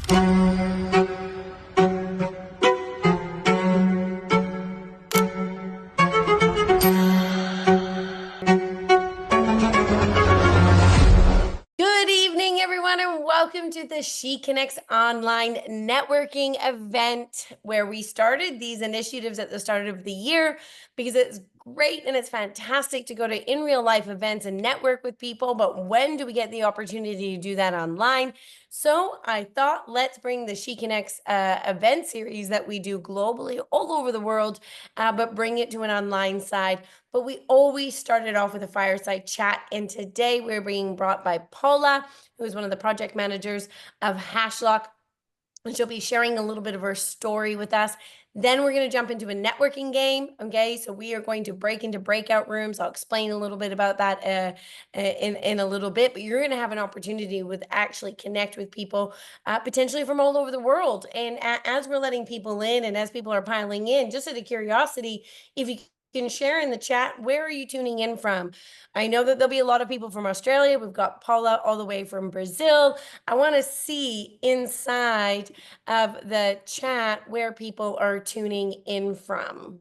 Good evening, everyone, and welcome to the Sh3 Connects online networking event, where we started these initiatives at the start of the year because it's great and it's fantastic to go to in real life events and network with people. But when do we get the opportunity to do that online? So I thought, let's bring the Sh3 Connects event series that we do globally all over the world, but bring it to an online side. But we always started off with a fireside chat, and today we're being brought by Paula, who is one of the project managers of Hashlock, and she'll be sharing a little bit of her story with us. Then we're going to jump into a networking game, okay? So we are going to break into breakout rooms. I'll explain a little bit about that in a little bit, but you're going to have an opportunity with actually connect with people potentially from all over the world. And as we're letting people in and as people are piling in, just out of curiosity, if you can share in the chat, where are you tuning in from? I know that there'll be a lot of people from Australia. We've got Paula all the way from Brazil. I want to see inside of the chat where people are tuning in from.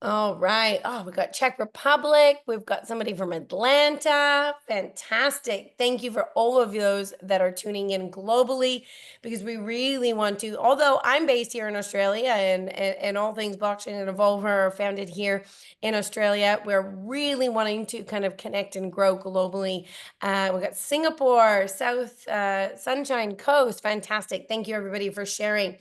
All right. Oh, we've got Czech Republic. We've got somebody from Atlanta. Fantastic. Thank you for all of those that are tuning in globally, because we really want to, although I'm based here in Australia and all things blockchain and EvolvH3R are founded here in Australia, we're really wanting to kind of connect and grow globally. We've got Singapore, South Sunshine Coast. Fantastic. Thank you, everybody, for sharing.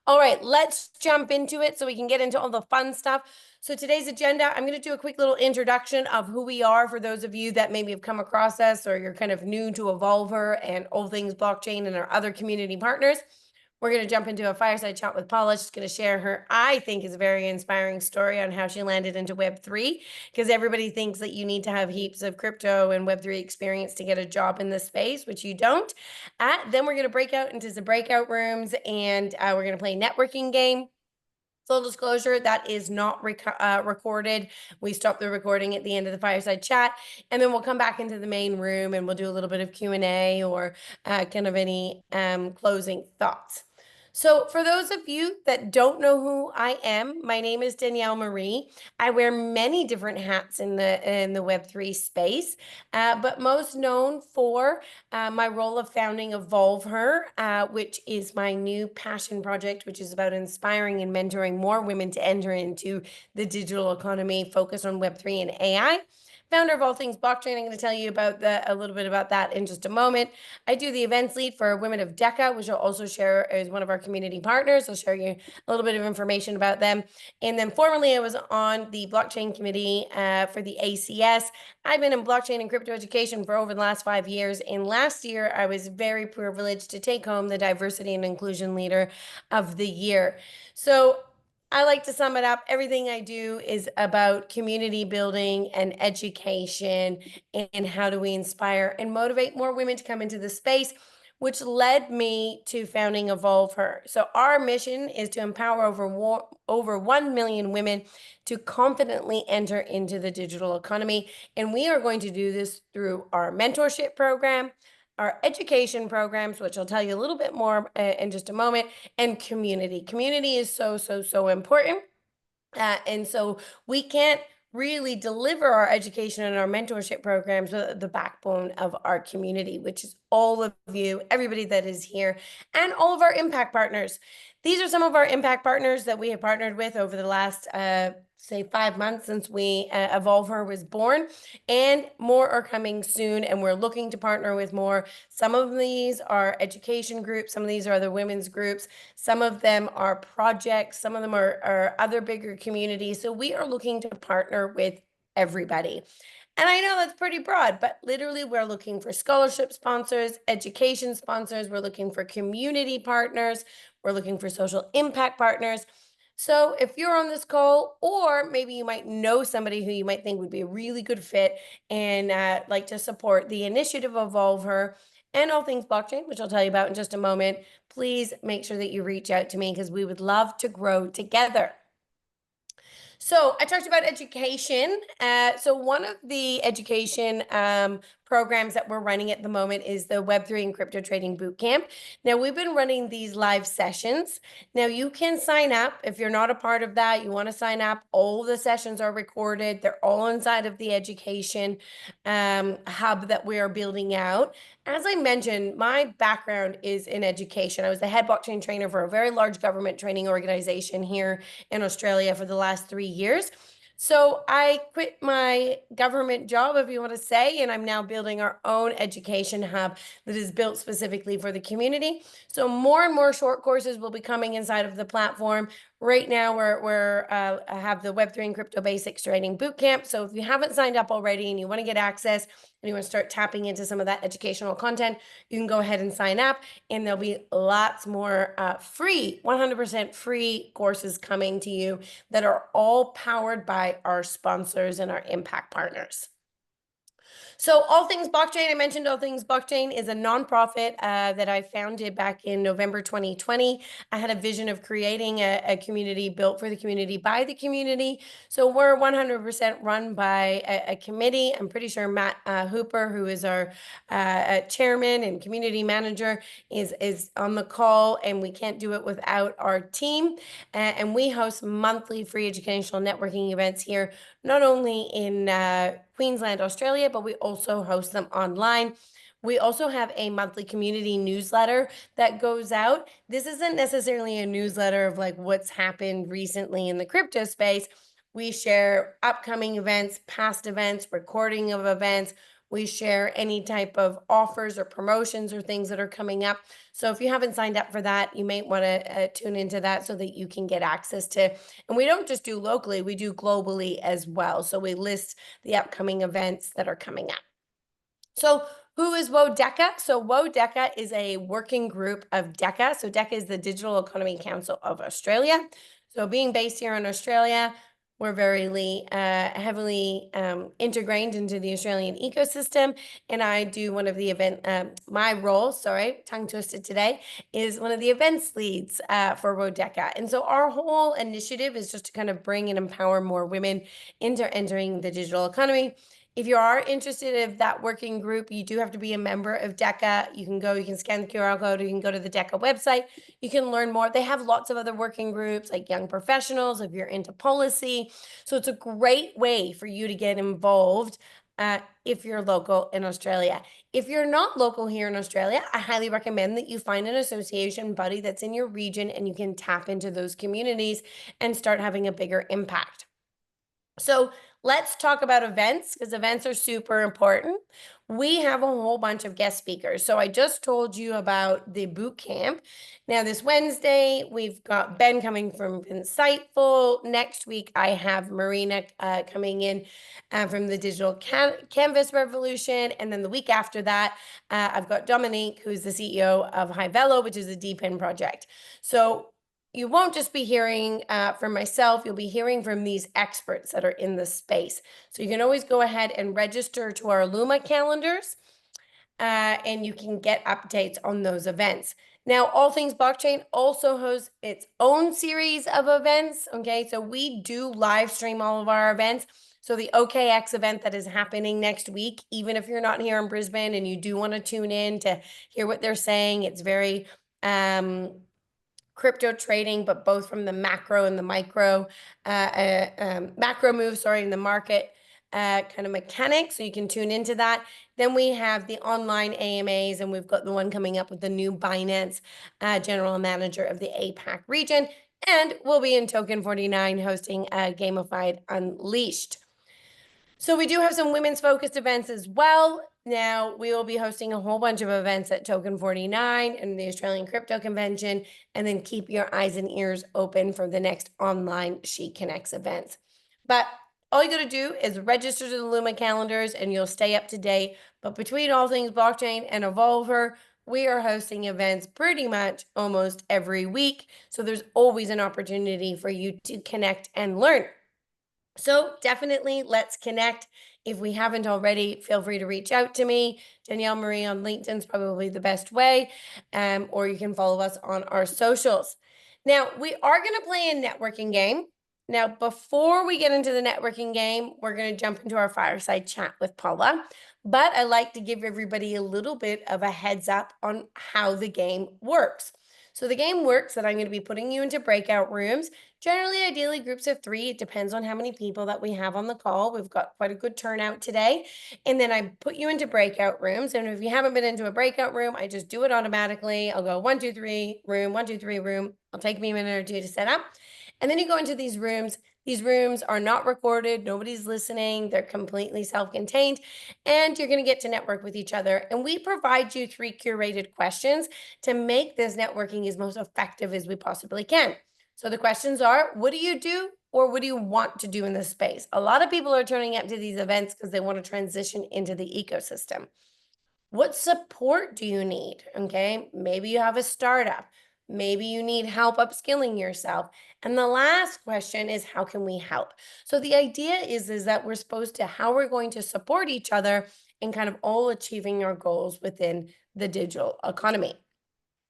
All right, let's jump into it so we can get into all the fun stuff. So today's agenda, I'm going to do a quick little introduction of who we are for those of you that maybe have come across us or you're kind of new to EvolvH3R and all things blockchain and our other community partners. We're going to jump into a fireside chat with Paula. She's going to share her, I think, is a very inspiring story on how she landed into Web3, because everybody thinks that you need to have heaps of crypto and Web3 experience to get a job in this space, which you don't. Then we're going to break out into some breakout rooms, and we're going to play a networking game. Full disclosure, that is not recorded. We stop the recording at the end of the fireside chat, and then we'll come back into the main room and we'll do a little bit of Q&A or kind of any closing thoughts. So for those of you that don't know who I am, my name is Danielle Marie. I wear many different hats in the Web3 space, but most known for my role of founding EvolvH3R, which is my new passion project, which is about inspiring and mentoring more women to enter into the digital economy, focused on Web3 and AI. Founder of all things blockchain. I'm going to tell you about a little bit about that in just a moment. I do the events lead for Women of DECA, which I'll also share as one of our community partners. I'll share you a little bit of information about them. And then formerly, I was on the blockchain committee for the ACS. I've been in blockchain and crypto education for over the last 5 years. And last year, I was very privileged to take home the Diversity and Inclusion Leader of the Year. So I like to sum it up. Everything I do is about community building and education, and how do we inspire and motivate more women to come into the space, which led me to founding EvolvH3R. So our mission is to empower over 1 million women to confidently enter into the digital economy. And we are going to do this through our mentorship program, our education programs, which I'll tell you a little bit more in just a moment, and community. Community is so important. And so we can't really deliver our education and our mentorship programs with the backbone of our community, which is all of you, everybody that is here, and all of our impact partners. These are some of our impact partners that we have partnered with over the last, say 5 months since we EvolvH3R was born, and more are coming soon, and we're looking to partner with more. Some of these are education groups, some of these are other women's groups, some of them are projects, some of them are other bigger communities. So we are looking to partner with everybody. And I know that's pretty broad, but literally we're looking for scholarship sponsors, education sponsors, we're looking for community partners, we're looking for social impact partners. So if you're on this call, or maybe you might know somebody who you might think would be a really good fit and like to support the initiative of EvolvH3R and all things blockchain, which I'll tell you about in just a moment, please make sure that you reach out to me, because we would love to grow together. So I talked about education. So one of the education programs that we're running at the moment is the Web3 and Crypto Trading Bootcamp. Now, we've been running these live sessions. Now, you can sign up if you're not a part of that. You want to sign up. All the sessions are recorded. They're all inside of the education hub that we are building out. As I mentioned, my background is in education. I was the head blockchain trainer for a very large government training organization here in Australia for the last 3 years. So I quit my government job, if you want to say, and I'm now building our own education hub that is built specifically for the community. So more and more short courses will be coming inside of the platform. Right now, I have the Web3 and Crypto Basics Trading Bootcamp. So if you haven't signed up already and you want to get access and you want to start tapping into some of that educational content, you can go ahead and sign up, and there'll be lots more free, 100% free courses coming to you that are all powered by our sponsors and our impact partners. So All Things Blockchain, I mentioned All Things Blockchain is a nonprofit that I founded back in November 2020. I had a vision of creating a community built for the community by the community. So we're 100% run by a committee. I'm pretty sure Matt Hooper, who is our chairman and community manager, is on the call, and we can't do it without our team. And we host monthly free educational networking events here, not only in Queensland, Australia, but we also host them online. We also have a monthly community newsletter that goes out. This isn't necessarily a newsletter of like what's happened recently in the crypto space. We share upcoming events, past events, recording of events. We share any type of offers or promotions or things that are coming up. So if you haven't signed up for that, you may want to tune into that so that you can get access to, and we don't just do locally, we do globally as well. So we list the upcoming events that are coming up. So who is WODECA? So WODECA is a working group of DECA. So DECA is the Digital Economy Council of Australia. So being based here in Australia, we're very heavily integrated into the Australian ecosystem. And I do one of the event, my role, sorry, tongue twisted today, is one of the events leads for WODECA. And so our whole initiative is just to kind of bring and empower more women into entering the digital economy. If you are interested in that working group, you do have to be a member of DECA. You can scan the QR code, you can go to the DECA website, you can learn more. They have lots of other working groups like young professionals, if you're into policy. So it's a great way for you to get involved if you're local in Australia. If you're not local here in Australia, I highly recommend that you find an association buddy that's in your region and you can tap into those communities and start having a bigger impact. So let's talk about events, because events are super important. We have a whole bunch of guest speakers. So I just told you about the boot camp. Now this Wednesday, we've got Ben coming from Insightful. Next week, I have Marina coming in from the Digital Canvas Revolution. And then the week after that, I've got Dominique, who's the CEO of Hivelo, which is a DeepIn project. So you won't just be hearing from myself, you'll be hearing from these experts that are in the space. So you can always go ahead and register to our Luma calendars, and you can get updates on those events. Now, All Things Blockchain also hosts its own series of events, okay? So we do live stream all of our events. So the OKX event that is happening next week, even if you're not here in Brisbane and you do want to tune in to hear what they're saying, it's very crypto trading, but both from the macro and the micro, macro moves, in the market kind of mechanics. So you can tune into that. Then we have the online AMAs, and we've got the one coming up with the new Binance general manager of the APAC region. And we'll be in Token 49 hosting Gamified Unleashed. So we do have some women's focused events as well. Now, we will be hosting a whole bunch of events at Token 49 and the Australian Crypto Convention, and then keep your eyes and ears open for the next online Sh3 Connects events. But all you got to do is register to the Luma calendars and you'll stay up to date. But between All Things Blockchain and EvolvH3R, we are hosting events pretty much almost every week. So there's always an opportunity for you to connect and learn. So definitely let's connect. If we haven't already, feel free to reach out to me. Danielle Marie on LinkedIn is probably the best way, or you can follow us on our socials. Now, we are going to play a networking game. Now, before we get into the networking game, we're going to jump into our fireside chat with Paula. but I like to give everybody a little bit of a heads up on how the game works. So the game works that I'm going to be putting you into breakout rooms, generally, ideally groups of 3. It depends on how many people that we have on the call. We've got quite a good turnout today. And then I put you into breakout rooms. And if you haven't been into a breakout room, I just do it automatically. I'll go 1, 2, 3 room, 1, 2, 3 room. It'll take me a minute or two to set up. And then you go into these rooms. These rooms are not recorded. Nobody's listening. They're completely self-contained. And you're going to get to network with each other. And we provide you 3 curated questions to make this networking as most effective as we possibly can. So the questions are, what do you do or what do you want to do in this space? A lot of people are turning up to these events because they want to transition into the ecosystem. What support do you need? Okay, maybe you have a startup. Maybe you need help upskilling yourself. And the last question is, how can we help? So the idea is that we're supposed to, how we're going to support each other in kind of all achieving our goals within the digital economy.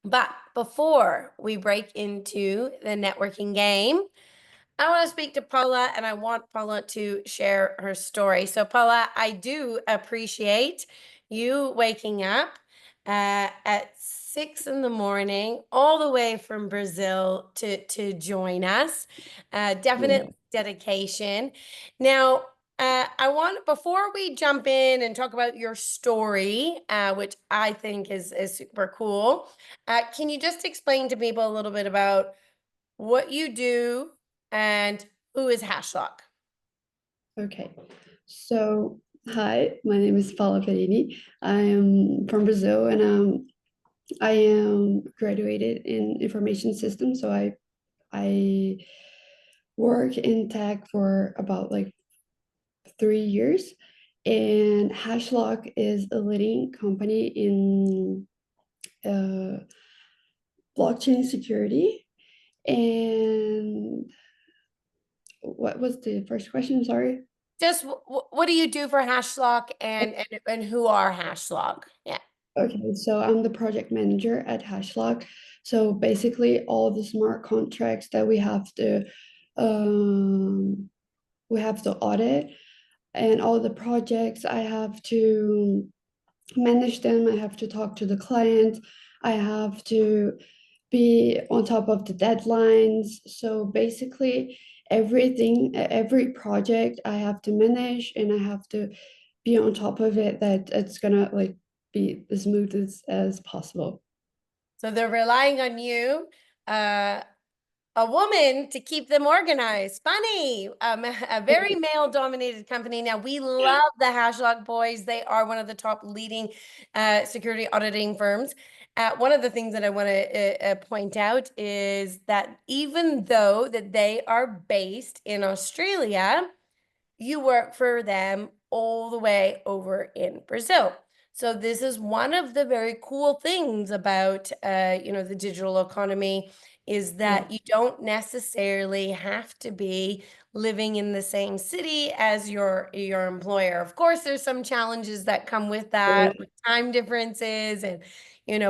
But before we break into the networking game, I want to speak to Paula and I want Paula to share her story. So, Paula, I do appreciate you waking up at 6 in the morning, all the way from Brazil to join us. Yeah. Definitely dedication. Now, I want, before we jump in and talk about your story, which I think is super cool, can you just explain to people a little bit about what you do and who is Hashlock? Okay. So, hi, my name is Paula Perini. I am from Brazil and I am graduated in information systems. So I work in tech for about like 3 years. And Hashlock is a leading company in uh, blockchain security. And what was the first question? Sorry. Just what do you do for Hashlock and who are Hashlock? Yeah. Okay, so I'm the project manager at Hashlock. So basically, all the smart contracts that um, we have to audit, and all the projects I have to manage them. I have to talk to the client. I have to be on top of the deadlines. So basically, every project I have to manage, and I have to be on top of it, that it's gonna like be as smooth as possible. So they're relying on you, uh, a woman, to keep them organized. Funny. A very male-dominated company. Now, we love the Hashlock boys. They are one of the top leading security auditing firms. One of the things that I want to point out is that even though that they are based in Australia, you work for them all the way over in Brazil. So this is one of the very cool things about the digital economy, is Yeah, that you don't necessarily have to be living in the same city as your employer. Of course, there's some challenges that come with that, with time differences and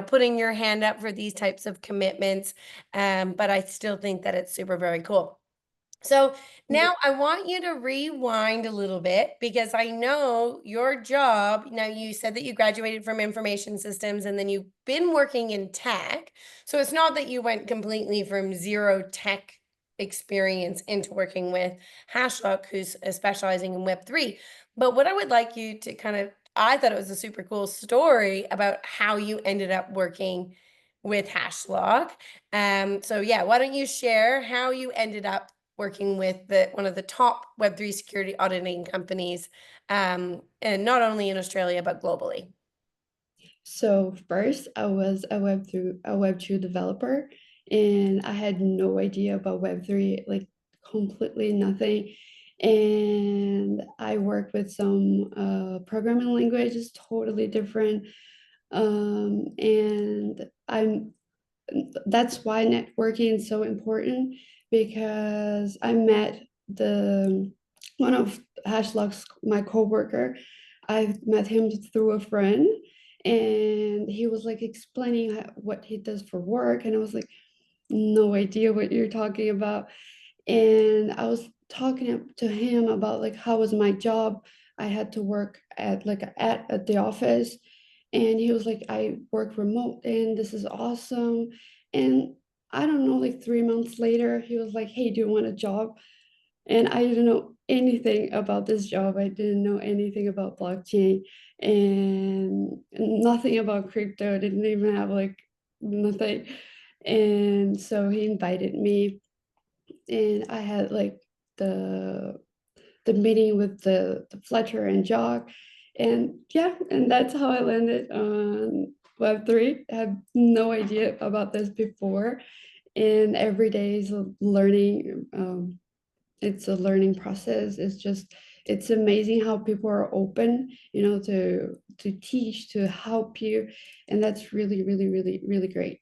putting your hand up for these types of commitments. But I still think that it's super very cool. So yeah. now I want you to rewind a little bit, because I know your job. Now, you said that you graduated from information systems and then you've been working in tech. So it's not that you went completely from zero tech experience into working with Hashlock, who's specializing in Web3. But what I would like you to kind of, I thought it was a super cool story about how you ended up working with Hashlock. So yeah, why don't you share how you ended up working with one of the top Web3 security auditing companies, and not only in Australia, but globally. So first, I was a Web2 developer, and I had no idea about Web3, like completely nothing. And I worked with some programming languages, totally different. And that's why networking is so important, because I met the one of Hashlock's my coworker. I met him through a friend, and he was like explaining what he does for work, and I was like, no idea what you're talking about. And I was talking to him about like how was my job. I had to work at the office, and he was like, I work remote and this is awesome. And I don't know, like 3 months later, he was like, hey, do you want a job? And I didn't know anything about this job. I didn't know anything about blockchain and nothing about crypto. I didn't even have like nothing. And so he invited me, and I had like the the meeting with the Fletcher and Jock. And yeah, and that's how I landed on Web3. I had no idea about this before. And every day is a learning. It's a learning process. It's amazing how people are open, to teach, to help you. And that's really, really, really, really great.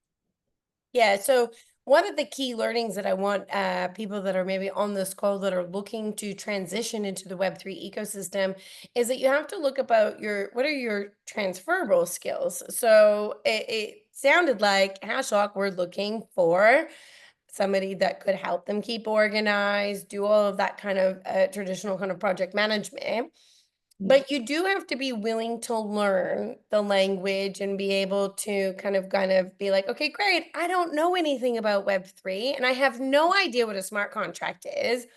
Yeah, so one of the key learnings that I want people that are maybe on this call that are looking to transition into the Web3 ecosystem is that you have to look about what are your transferable skills. So it sounded like Hashlock were looking for somebody that could help them keep organized, do all of that kind of traditional kind of project management. But you do have to be willing to learn the language and be able to kind of be like, okay, great. I don't know anything about Web3 and I have no idea what a smart contract is,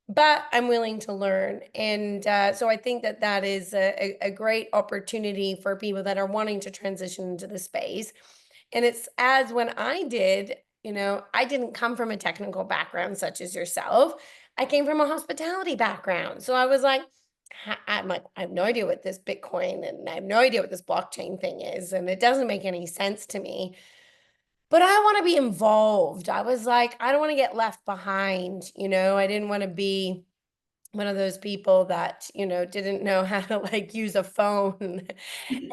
but I'm willing to learn. And so I think that that is a great opportunity for people that are wanting to transition into the space. And it's as when I did, I didn't come from a technical background such as yourself. I came from a hospitality background. So I was like, I'm like, I have no idea what this Bitcoin and I have no idea what this blockchain thing is. And it doesn't make any sense to me. But I want to be involved. I was like, I don't want to get left behind. I didn't want to be one of those people that, didn't know how to like use a phone.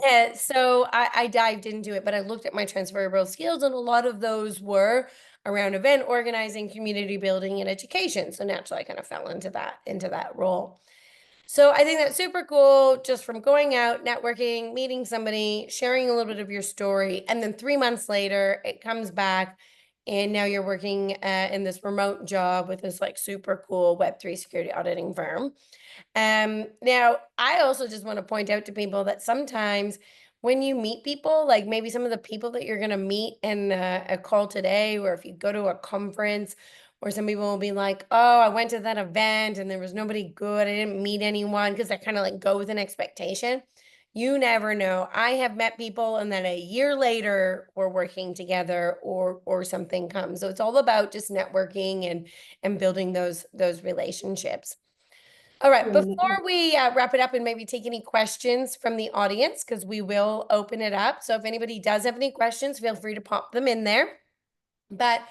And so I dived into it, but I looked at my transferable skills, and a lot of those were around event organizing, community building, and education. So naturally, I kind of fell into that role. So I think that's super cool, just from going out, networking, meeting somebody, sharing a little bit of your story, and then 3 months later, it comes back, and now you're working in this remote job with this like super cool Web3 security auditing firm. Now I also just want to point out to people that sometimes when you meet people, like maybe some of the people that you're going to meet in a call today, or if you go to a conference, or some people will be like, oh, I went to that event and there was nobody good. I didn't meet anyone, because I kind of like go with an expectation. You never know. I have met people and then a year later we're working together, or something comes. So it's all about just networking and building those relationships. All right, Right. before we wrap it up and maybe take any questions from the audience, because we will open it up. So if anybody does have any questions, feel free to pop them in there. But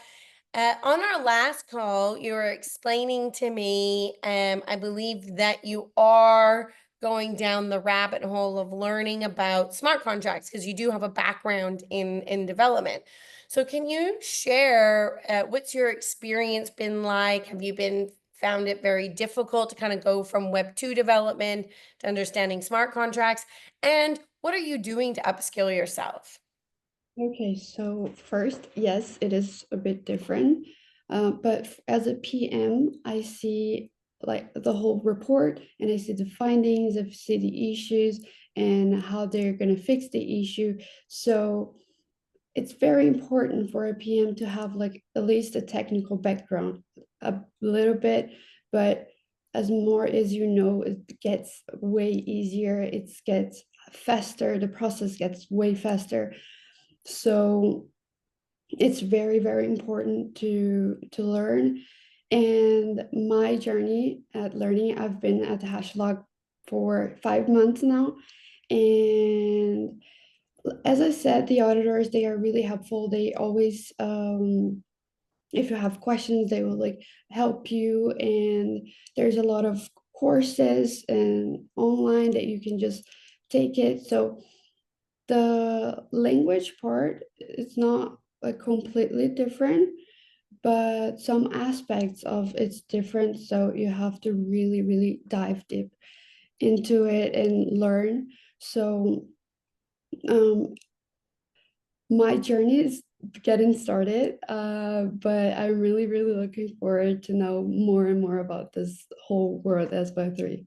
on our last call, you were explaining to me, I believe that you are going down the rabbit hole of learning about smart contracts because you do have a background in development. So can you share what's your experience been like? Have you found it very difficult to kind of go from Web2 development to understanding smart contracts? And what are you doing to upskill yourself? Okay, so first, yes, it is a bit different. But as a PM, I see like the whole report, and I see the findings, I see the issues and how they're going to fix the issue. So it's very important for a PM to have like at least a technical background, a little bit, but as more as it gets way easier, it gets faster, the process gets way faster. So it's very, very important to learn. And my journey at learning, I've been at Hashlock for 5 months now. And as I said, the auditors, they are really helpful. They always, if you have questions, they will like help you. And there's a lot of courses and online that you can just take it. So the language part is not like completely different, but some aspects of it's different. So you have to really, really dive deep into it and learn. So um, my journey is getting started, but I'm really, really looking forward to know more and more about this whole world as Web3.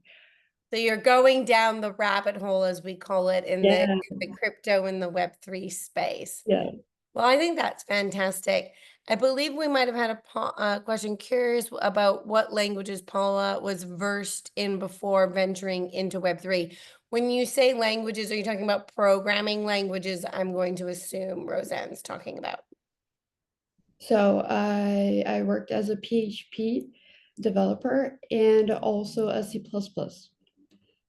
So you're going down the rabbit hole, as we call it, in Yeah, the crypto and the Web3 space. yeah. Well, I think that's fantastic. I believe we might have had a question curious about what languages Paula was versed in before venturing into Web3. When you say languages, are you talking about programming languages? I'm going to assume Roseanne's talking about. So I worked as a PHP developer and also a C++.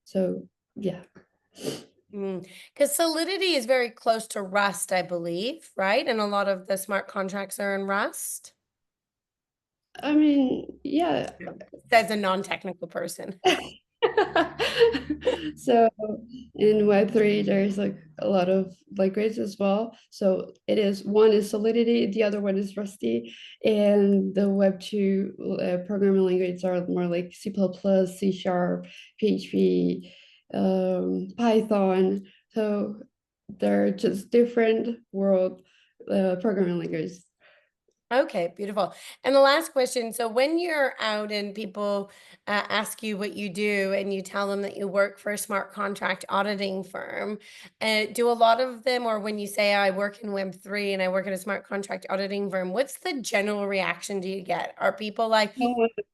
So yeah. Because Solidity is very close to Rust, I believe, right? And a lot of the smart contracts are in Rust. I mean, yeah. Says a non-technical person. So in Web3, there's like a lot of languages as well. So it is one is Solidity, the other one is Rusty, and the Web2 programming languages are more like C++, C Sharp, PHP, Python. So they're just different world programming languages. Okay, beautiful. And the last question, so when you're out and people ask you what you do and you tell them that you work for a smart contract auditing firm, do a lot of them, or when you say I work in Web3 and I work at a smart contract auditing firm, what's the general reaction do you get? Are people like,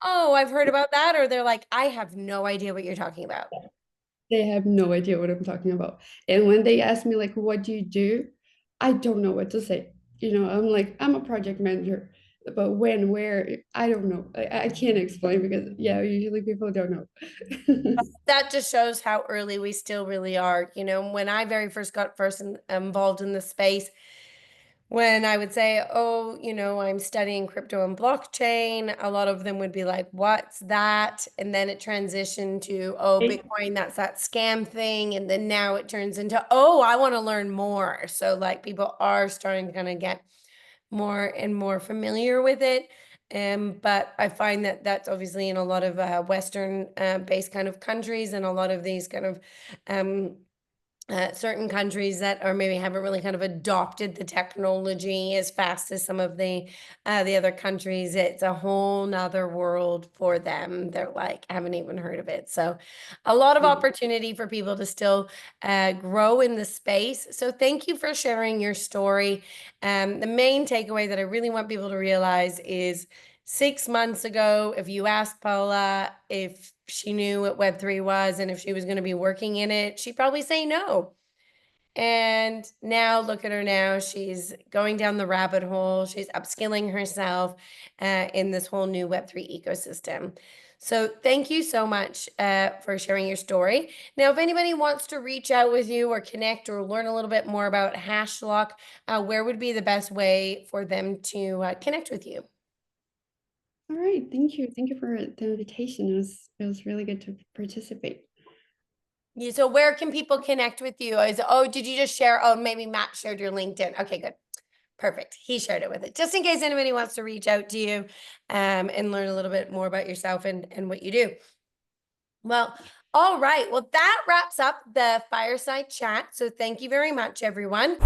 oh, I've heard about that? Or they're like, I have no idea what you're talking about? They have no idea what I'm talking about. And when they ask me like, what do you do? I don't know what to say. I'm like, I'm a project manager, but when, where, I don't know. I can't explain because yeah, usually people don't know. That just shows how early we still really are. When I very first got involved in the space, when I would say, oh, I'm studying crypto and blockchain, a lot of them would be like, what's that? And then it transitioned to, oh, Bitcoin, that's that scam thing. And then now it turns into, oh, I want to learn more. So like people are starting to kind of get more and more familiar with it. But I find that that's obviously in a lot of Western based kind of countries and a lot of these kind of certain countries that are maybe haven't really kind of adopted the technology as fast as some of the other countries. It's a whole nother world for them. They're like, I haven't even heard of it. So a lot of opportunity for people to still grow in the space. So thank you for sharing your story. The main takeaway that I really want people to realize is 6 months ago, if you asked Paula if she knew what Web3 was and if she was going to be working in it, she'd probably say no. And now look at her now. She's going down the rabbit hole. She's upskilling herself in this whole new Web3 ecosystem. So thank you so much for sharing your story. Now, if anybody wants to reach out with you or connect or learn a little bit more about Hashlock, where would be the best way for them to connect with you? All right, thank you. Thank you for the invitation. It was really good to participate. Yeah, so where can people connect with you? Did you just share? Oh, maybe Matt shared your LinkedIn. Okay, good. Perfect. He shared it with it. Just in case anybody wants to reach out to you and learn a little bit more about yourself and what you do. Well, all right. Well, that wraps up the fireside chat. So thank you very much, everyone.